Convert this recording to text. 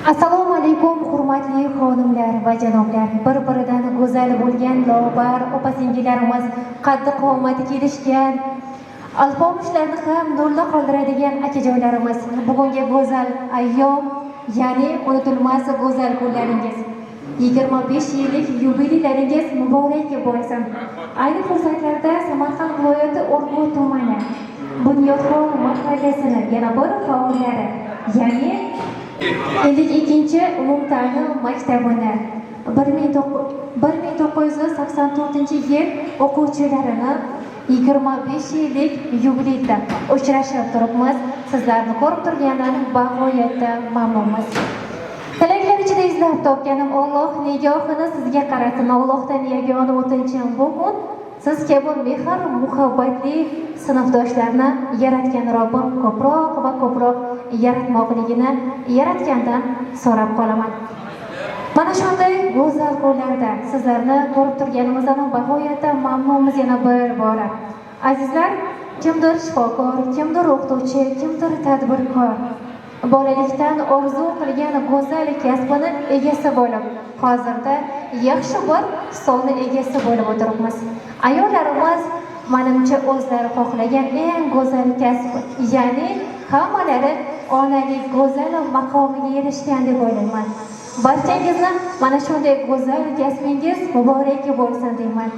Assalomu alaykum, hurmatli xonimlar va janoblar. Bir-biridan go'zal bo'lgan lobar opa-singillarimiz, qaddi qomati kelishgan, alpomushlarni ham nurda qoldiradigan akajonlarimiz. Bugungi go'zal ayyom, ya'ni unutilmas go'zal kunlaringiz, 25 yillik yubileylaringiz muborak bo'lsin. Ayni fursatlarda Samarqand viloyati Urgut tumani Bunyodxon mahallasining yana bir faollari, ya'ni 52-umumta'lim maktabini 1984-yil o'quvchilarini 25 yillik yubileyda uchrashib turibmiz. Sizlarni ko'rib turgandan bag'oyatda mamnunmiz. Tilaklar ichida izlab topganim Alloh nigohini sizga qarasin. Allohdan yagona o'tinchim bu kun siz kabi mehr muhabbatli sinfdoshlarni yaratgan Robbim ko'proq va ko'proq yaratmoqligini yaratgandan so'rab qolaman. Mana shunday go'zal kunlarda sizlarni ko'rib turganimizdan bag'oyatda mamnunmiz yana bir bora. Azizlar, kimdir shifokor, kimdir o'qituvchi, kimdir tadbirkor, bolalikdan orzu qilgan go'zal kasbini egasi bo'lib, hozirda yaxshi bir stolni egasi bo'lib o'tiribmiz. Ayollarimiz menimcha o'zlari xohlagan eng go'zal kasb, ya'ni hammalari onalik go'zal maqomiga erishgan deb o'ylayman. Barchangizni mana shunday go'zal kasbingiz muborak bo'lsin deyman.